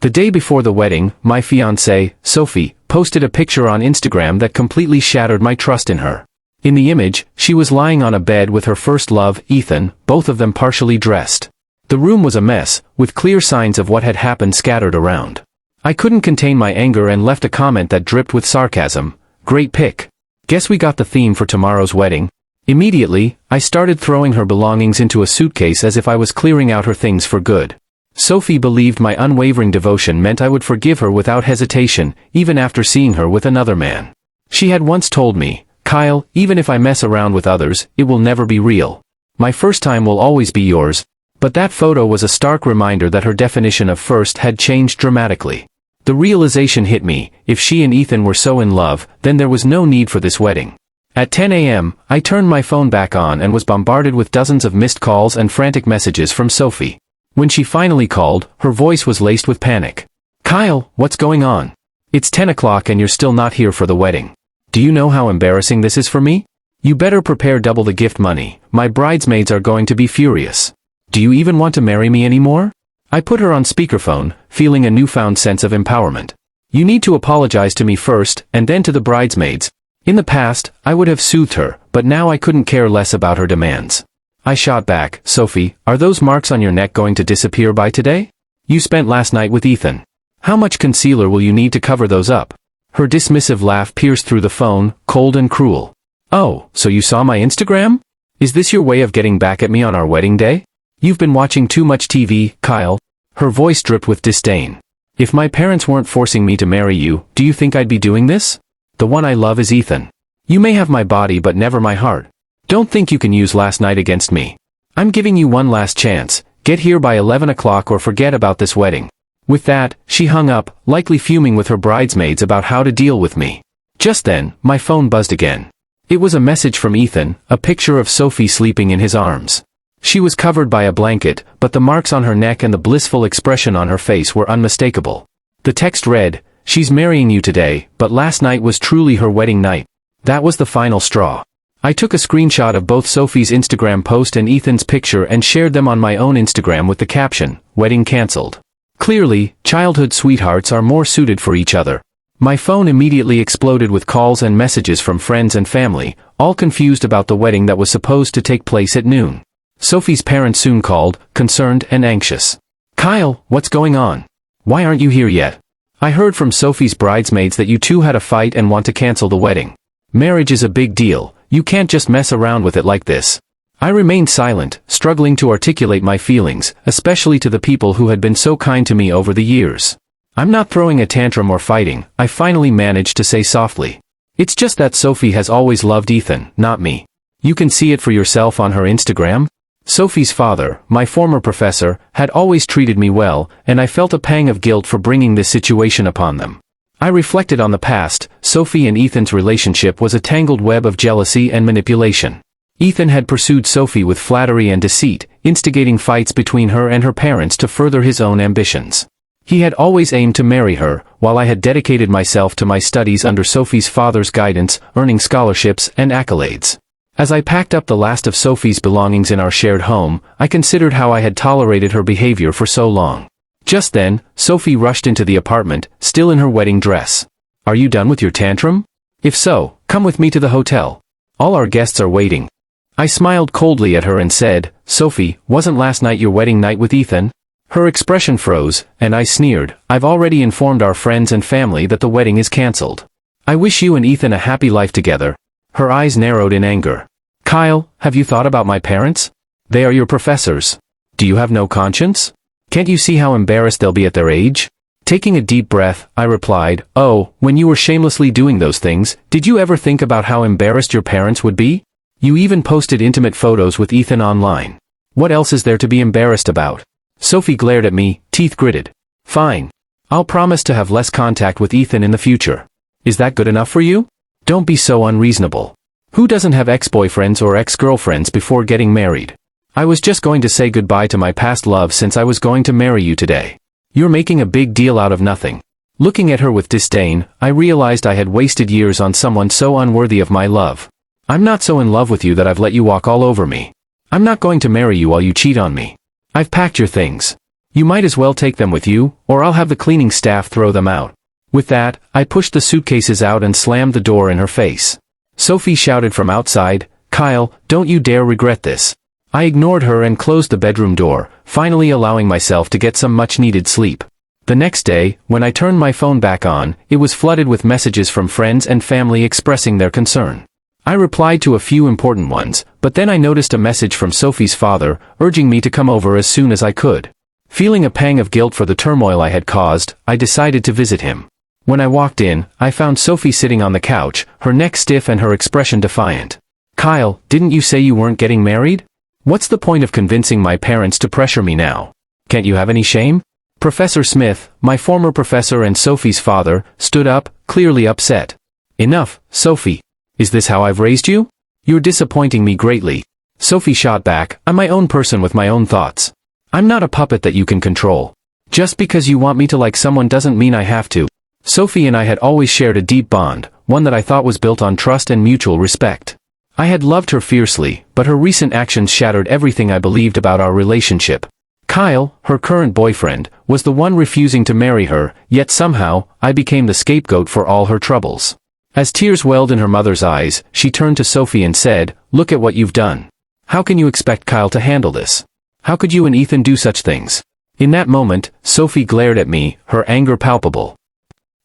The day before the wedding, my fiancée, Sophie, posted a picture on Instagram that completely shattered my trust in her. In the image, she was lying on a bed with her first love, Ethan, both of them partially dressed. The room was a mess, with clear signs of what had happened scattered around. I couldn't contain my anger and left a comment that dripped with sarcasm. Great pic. Guess we got the theme for tomorrow's wedding. Immediately, I started throwing her belongings into a suitcase as if I was clearing out her things for good. Sophie believed my unwavering devotion meant I would forgive her without hesitation, even after seeing her with another man. She had once told me, "Kyle, even if I mess around with others, it will never be real. My first time will always be yours." But that photo was a stark reminder that her definition of first had changed dramatically. The realization hit me, if she and Ethan were so in love, then there was no need for this wedding. At 10 a.m., I turned my phone back on and was bombarded with dozens of missed calls and frantic messages from Sophie. When she finally called, her voice was laced with panic. "Kyle, what's going on? It's 10 o'clock and you're still not here for the wedding. Do you know how embarrassing this is for me? You better prepare double the gift money, my bridesmaids are going to be furious. Do you even want to marry me anymore?" I put her on speakerphone, feeling a newfound sense of empowerment. "You need to apologize to me first, and then to the bridesmaids." In the past, I would have soothed her, but now I couldn't care less about her demands. I shot back, "Sophie, are those marks on your neck going to disappear by today? You spent last night with Ethan. How much concealer will you need to cover those up?" Her dismissive laugh pierced through the phone, cold and cruel. "Oh, so you saw my Instagram? Is this your way of getting back at me on our wedding day? You've been watching too much TV, Kyle." Her voice dripped with disdain. "If my parents weren't forcing me to marry you, do you think I'd be doing this? The one I love is Ethan. You may have my body but never my heart. Don't think you can use last night against me. I'm giving you one last chance. Get here by 11 o'clock or forget about this wedding." With that, she hung up, likely fuming with her bridesmaids about how to deal with me. Just then, my phone buzzed again. It was a message from Ethan, a picture of Sophie sleeping in his arms. She was covered by a blanket, but the marks on her neck and the blissful expression on her face were unmistakable. The text read, "She's marrying you today, but last night was truly her wedding night." That was the final straw. I took a screenshot of both Sophie's Instagram post and Ethan's picture and shared them on my own Instagram with the caption, "Wedding cancelled." Clearly, childhood sweethearts are more suited for each other. My phone immediately exploded with calls and messages from friends and family, all confused about the wedding that was supposed to take place at noon. Sophie's parents soon called, concerned and anxious. "Kyle, what's going on? Why aren't you here yet? I heard from Sophie's bridesmaids that you two had a fight and want to cancel the wedding. Marriage is a big deal. You can't just mess around with it like this." I remained silent, struggling to articulate my feelings, especially to the people who had been so kind to me over the years. "I'm not throwing a tantrum or fighting," I finally managed to say softly. "It's just that Sophie has always loved Ethan, not me. You can see it for yourself on her Instagram." Sophie's father, my former professor, had always treated me well, and I felt a pang of guilt for bringing this situation upon them. I reflected on the past. Sophie and Ethan's relationship was a tangled web of jealousy and manipulation. Ethan had pursued Sophie with flattery and deceit, instigating fights between her and her parents to further his own ambitions. He had always aimed to marry her, while I had dedicated myself to my studies under Sophie's father's guidance, earning scholarships and accolades. As I packed up the last of Sophie's belongings in our shared home, I considered how I had tolerated her behavior for so long. Just then, Sophie rushed into the apartment, still in her wedding dress. "Are you done with your tantrum? If so, come with me to the hotel. All our guests are waiting." I smiled coldly at her and said, "Sophie, wasn't last night your wedding night with Ethan?" Her expression froze, and I sneered, "I've already informed our friends and family that the wedding is cancelled. I wish you and Ethan a happy life together." Her eyes narrowed in anger. "Kyle, have you thought about my parents? They are your professors. Do you have no conscience? Can't you see how embarrassed they'll be at their age?" Taking a deep breath, I replied, "Oh, when you were shamelessly doing those things, did you ever think about how embarrassed your parents would be? You even posted intimate photos with Ethan online. What else is there to be embarrassed about?" Sophie glared at me, teeth gritted. "Fine. I'll promise to have less contact with Ethan in the future. Is that good enough for you? Don't be so unreasonable. Who doesn't have ex-boyfriends or ex-girlfriends before getting married? I was just going to say goodbye to my past love since I was going to marry you today. You're making a big deal out of nothing." Looking at her with disdain, I realized I had wasted years on someone so unworthy of my love. "I'm not so in love with you that I've let you walk all over me. I'm not going to marry you while you cheat on me. I've packed your things. You might as well take them with you, or I'll have the cleaning staff throw them out. With that, I pushed the suitcases out and slammed the door in her face. Sophie shouted from outside, "Kyle, don't you dare regret this." I ignored her and closed the bedroom door, finally allowing myself to get some much-needed sleep. The next day, when I turned my phone back on, it was flooded with messages from friends and family expressing their concern. I replied to a few important ones, but then I noticed a message from Sophie's father, urging me to come over as soon as I could. Feeling a pang of guilt for the turmoil I had caused, I decided to visit him. When I walked in, I found Sophie sitting on the couch, her neck stiff and her expression defiant. "Kyle, didn't you say you weren't getting married? What's the point of convincing my parents to pressure me now? Can't you have any shame?" Professor Smith, my former professor and Sophie's father, stood up, clearly upset. "Enough, Sophie. Is this how I've raised you? You're disappointing me greatly." Sophie shot back, "I'm my own person with my own thoughts. I'm not a puppet that you can control. Just because you want me to like someone doesn't mean I have to." Sophie and I had always shared a deep bond, one that I thought was built on trust and mutual respect. I had loved her fiercely, but her recent actions shattered everything I believed about our relationship. Kyle, her current boyfriend, was the one refusing to marry her, yet somehow, I became the scapegoat for all her troubles. As tears welled in her mother's eyes, she turned to Sophie and said, "Look at what you've done. How can you expect Kyle to handle this? How could you and Ethan do such things?" In that moment, Sophie glared at me, her anger palpable.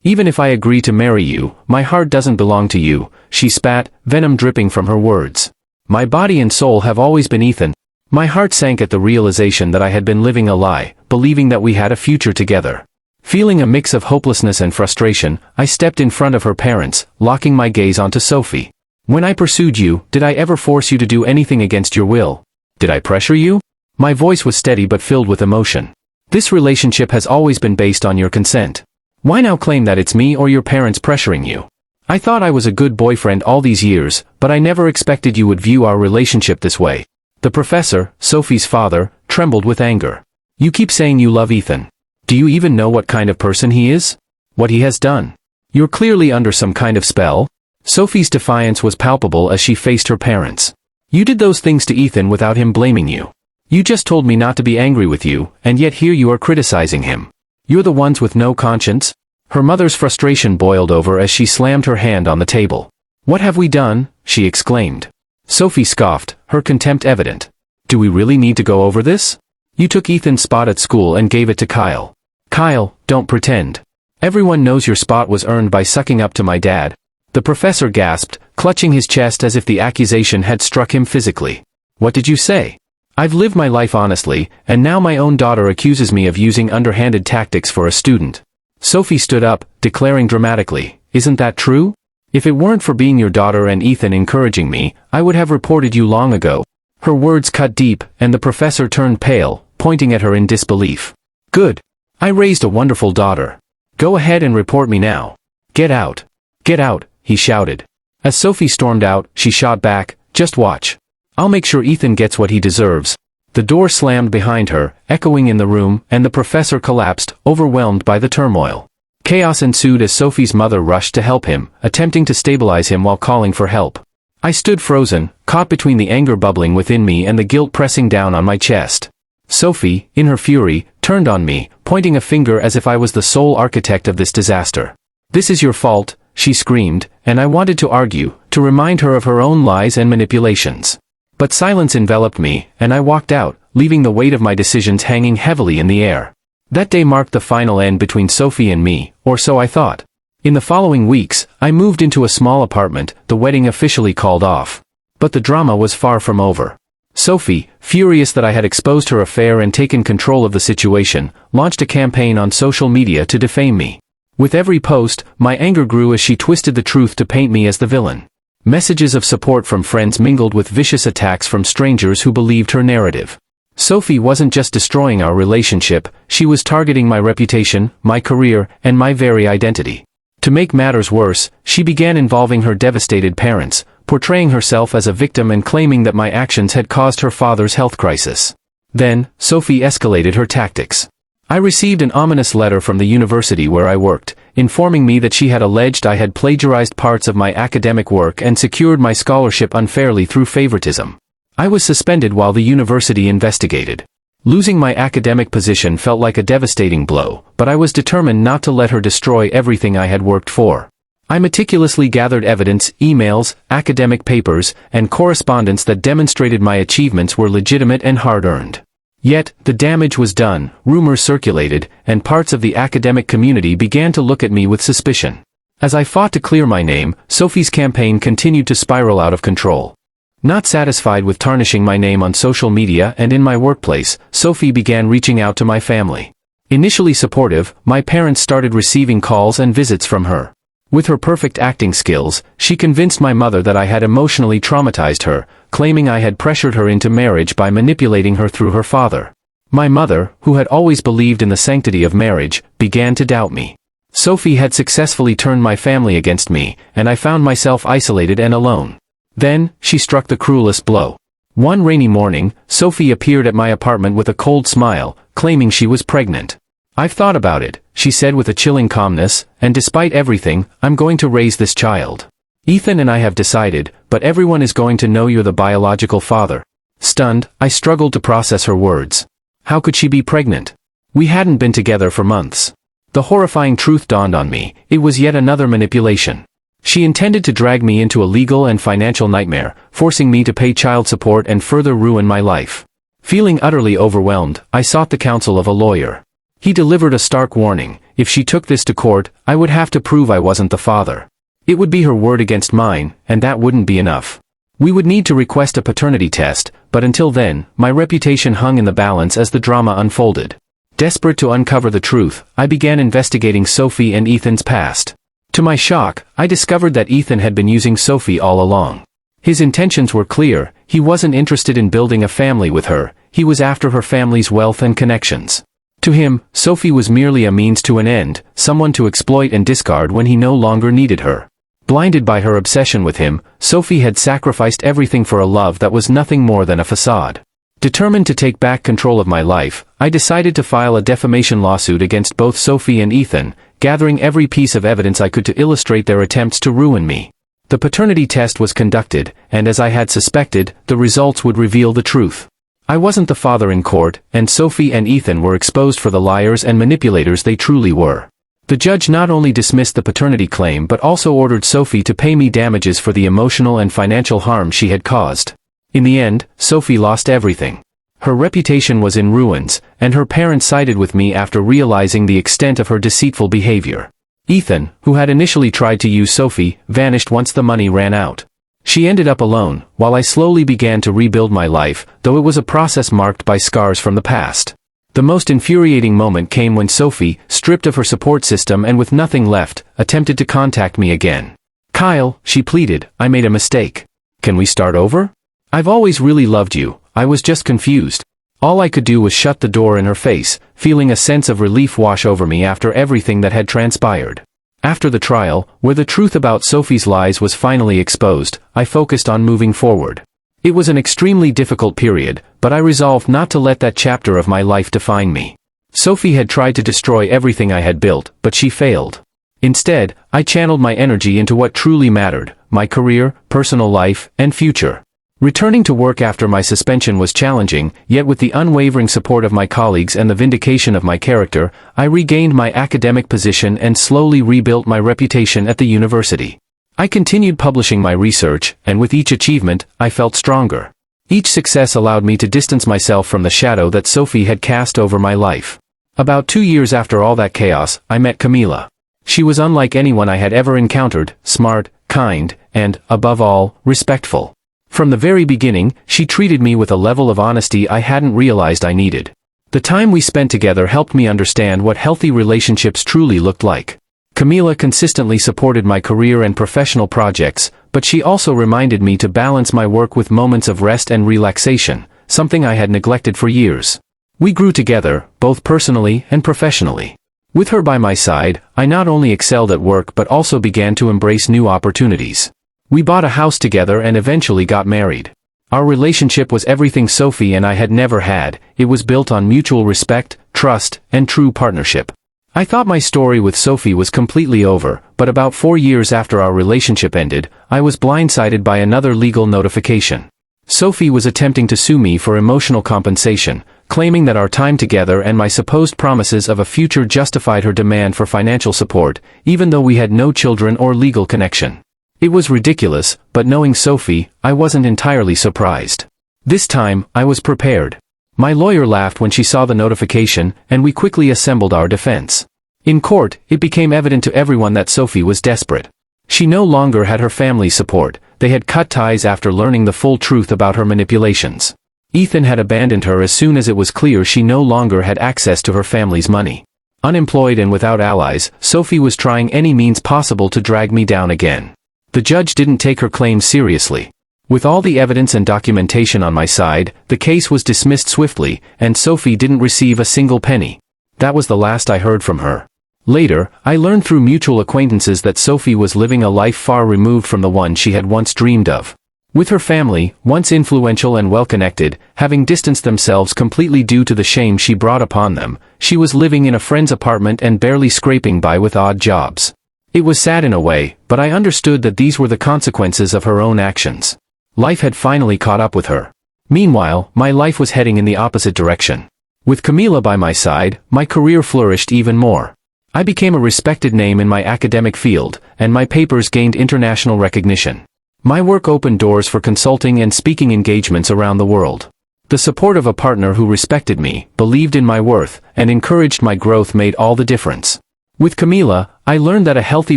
"Even if I agree to marry you, my heart doesn't belong to you," she spat, venom dripping from her words. "My body and soul have always been Ethan." My heart sank at the realization that I had been living a lie, believing that we had a future together. Feeling a mix of hopelessness and frustration, I stepped in front of her parents, locking my gaze onto Sophie. "When I pursued you, did I ever force you to do anything against your will? Did I pressure you?" My voice was steady but filled with emotion. "This relationship has always been based on your consent. Why now claim that it's me or your parents pressuring you? I thought I was a good boyfriend all these years, but I never expected you would view our relationship this way." The professor, Sophie's father, trembled with anger. "You keep saying you love Ethan. Do you even know what kind of person he is? What he has done? You're clearly under some kind of spell." Sophie's defiance was palpable as she faced her parents. "You did those things to Ethan without him blaming you. You just told me not to be angry with you, and yet here you are criticizing him. You're the ones with no conscience?" Her mother's frustration boiled over as she slammed her hand on the table. "What have we done?" she exclaimed. Sophie scoffed, her contempt evident. "Do we really need to go over this? You took Ethan's spot at school and gave it to Kyle. Kyle, don't pretend. Everyone knows your spot was earned by sucking up to my dad." The professor gasped, clutching his chest as if the accusation had struck him physically. "What did you say? I've lived my life honestly, and now my own daughter accuses me of using underhanded tactics for a student." Sophie stood up, declaring dramatically, "Isn't that true? If it weren't for being your daughter and Ethan encouraging me, I would have reported you long ago." Her words cut deep, and the professor turned pale, pointing at her in disbelief. "Good. I raised a wonderful daughter. Go ahead and report me now. Get out. Get out," he shouted. As Sophie stormed out, she shot back, "Just watch. I'll make sure Ethan gets what he deserves." The door slammed behind her, echoing in the room, and the professor collapsed, overwhelmed by the turmoil. Chaos ensued as Sophie's mother rushed to help him, attempting to stabilize him while calling for help. I stood frozen, caught between the anger bubbling within me and the guilt pressing down on my chest. Sophie, in her fury, turned on me, pointing a finger as if I was the sole architect of this disaster. "This is your fault," she screamed, and I wanted to argue, to remind her of her own lies and manipulations. But silence enveloped me, and I walked out, leaving the weight of my decisions hanging heavily in the air. That day marked the final end between Sophie and me, or so I thought. In the following weeks, I moved into a small apartment, the wedding officially called off. But the drama was far from over. Sophie, furious that I had exposed her affair and taken control of the situation, launched a campaign on social media to defame me. With every post, my anger grew as she twisted the truth to paint me as the villain. Messages of support from friends mingled with vicious attacks from strangers who believed her narrative. Sophie wasn't just destroying our relationship, she was targeting my reputation, my career, and my very identity. To make matters worse, she began involving her devastated parents, portraying herself as a victim and claiming that my actions had caused her father's health crisis. Then, Sophie escalated her tactics. I received an ominous letter from the university where I worked, informing me that she had alleged I had plagiarized parts of my academic work and secured my scholarship unfairly through favoritism. I was suspended while the university investigated. Losing my academic position felt like a devastating blow, but I was determined not to let her destroy everything I had worked for. I meticulously gathered evidence, emails, academic papers, and correspondence that demonstrated my achievements were legitimate and hard-earned. Yet, the damage was done, rumors circulated, and parts of the academic community began to look at me with suspicion. As I fought to clear my name, Sophie's campaign continued to spiral out of control. Not satisfied with tarnishing my name on social media and in my workplace, Sophie began reaching out to my family. Initially supportive, my parents started receiving calls and visits from her. With her perfect acting skills, she convinced my mother that I had emotionally traumatized her, claiming I had pressured her into marriage by manipulating her through her father. My mother, who had always believed in the sanctity of marriage, began to doubt me. Sophie had successfully turned my family against me, and I found myself isolated and alone. Then, she struck the cruelest blow. One rainy morning, Sophie appeared at my apartment with a cold smile, claiming she was pregnant. "I've thought about it," she said with a chilling calmness, "and despite everything, I'm going to raise this child. Ethan and I have decided, but everyone is going to know you're the biological father." Stunned, I struggled to process her words. How could she be pregnant? We hadn't been together for months. The horrifying truth dawned on me: it was yet another manipulation. She intended to drag me into a legal and financial nightmare, forcing me to pay child support and further ruin my life. Feeling utterly overwhelmed, I sought the counsel of a lawyer. He delivered a stark warning: if she took this to court, I would have to prove I wasn't the father. It would be her word against mine, and that wouldn't be enough. We would need to request a paternity test, but until then, my reputation hung in the balance as the drama unfolded. Desperate to uncover the truth, I began investigating Sophie and Ethan's past. To my shock, I discovered that Ethan had been using Sophie all along. His intentions were clear: he wasn't interested in building a family with her, he was after her family's wealth and connections. To him, Sophie was merely a means to an end, someone to exploit and discard when he no longer needed her. Blinded by her obsession with him, Sophie had sacrificed everything for a love that was nothing more than a facade. Determined to take back control of my life, I decided to file a defamation lawsuit against both Sophie and Ethan, gathering every piece of evidence I could to illustrate their attempts to ruin me. The paternity test was conducted, and as I had suspected, the results would reveal the truth. I wasn't the father in court, and Sophie and Ethan were exposed for the liars and manipulators they truly were. The judge not only dismissed the paternity claim but also ordered Sophie to pay me damages for the emotional and financial harm she had caused. In the end, Sophie lost everything. Her reputation was in ruins, and her parents sided with me after realizing the extent of her deceitful behavior. Ethan, who had initially tried to use Sophie, vanished once the money ran out. She ended up alone, while I slowly began to rebuild my life, though it was a process marked by scars from the past. The most infuriating moment came when Sophie, stripped of her support system and with nothing left, attempted to contact me again. "Kyle," she pleaded, "I made a mistake. Can we start over? I've always really loved you, I was just confused." All I could do was shut the door in her face, feeling a sense of relief wash over me after everything that had transpired. After the trial, where the truth about Sophie's lies was finally exposed, I focused on moving forward. It was an extremely difficult period, but I resolved not to let that chapter of my life define me. Sophie had tried to destroy everything I had built, but she failed. Instead, I channeled my energy into what truly mattered: my career, personal life, and future. Returning to work after my suspension was challenging, yet with the unwavering support of my colleagues and the vindication of my character, I regained my academic position and slowly rebuilt my reputation at the university. I continued publishing my research, and with each achievement, I felt stronger. Each success allowed me to distance myself from the shadow that Sophie had cast over my life. About 2 years after all that chaos, I met Camila. She was unlike anyone I had ever encountered: smart, kind, and, above all, respectful. From the very beginning, she treated me with a level of honesty I hadn't realized I needed. The time we spent together helped me understand what healthy relationships truly looked like. Camila consistently supported my career and professional projects, but she also reminded me to balance my work with moments of rest and relaxation, something I had neglected for years. We grew together, both personally and professionally. With her by my side, I not only excelled at work but also began to embrace new opportunities. We bought a house together and eventually got married. Our relationship was everything Sophie and I had never had. It was built on mutual respect, trust, and true partnership. I thought my story with Sophie was completely over, but about 4 years after our relationship ended, I was blindsided by another legal notification. Sophie was attempting to sue me for emotional compensation, claiming that our time together and my supposed promises of a future justified her demand for financial support, even though we had no children or legal connection. It was ridiculous, but knowing Sophie, I wasn't entirely surprised. This time, I was prepared. My lawyer laughed when she saw the notification, and we quickly assembled our defense. In court, it became evident to everyone that Sophie was desperate. She no longer had her family's support. They had cut ties after learning the full truth about her manipulations. Ethan had abandoned her as soon as it was clear she no longer had access to her family's money. Unemployed and without allies, Sophie was trying any means possible to drag me down again. The judge didn't take her claims seriously. With all the evidence and documentation on my side, the case was dismissed swiftly, and Sophie didn't receive a single penny. That was the last I heard from her. Later, I learned through mutual acquaintances that Sophie was living a life far removed from the one she had once dreamed of. With her family, once influential and well-connected, having distanced themselves completely due to the shame she brought upon them, she was living in a friend's apartment and barely scraping by with odd jobs. It was sad in a way, but I understood that these were the consequences of her own actions. Life had finally caught up with her. Meanwhile, my life was heading in the opposite direction. With Camila by my side, my career flourished even more. I became a respected name in my academic field, and my papers gained international recognition. My work opened doors for consulting and speaking engagements around the world. The support of a partner who respected me, believed in my worth, and encouraged my growth made all the difference. With Camila, I learned that a healthy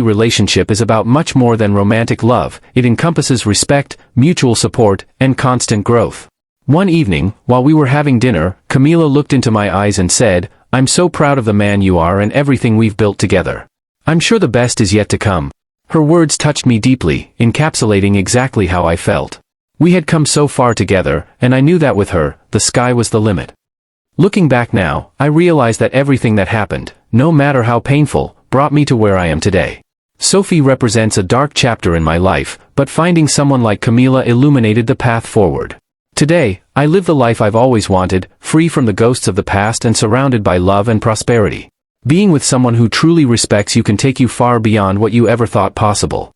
relationship is about much more than romantic love. It encompasses respect, mutual support, and constant growth. One evening, while we were having dinner, Camila looked into my eyes and said, "I'm so proud of the man you are and everything we've built together. I'm sure the best is yet to come." Her words touched me deeply, encapsulating exactly how I felt. We had come so far together, and I knew that with her, the sky was the limit. Looking back now, I realized that everything that happened, no matter how painful, brought me to where I am today. Sophie represents a dark chapter in my life, but finding someone like Camila illuminated the path forward. Today, I live the life I've always wanted, free from the ghosts of the past and surrounded by love and prosperity. Being with someone who truly respects you can take you far beyond what you ever thought possible.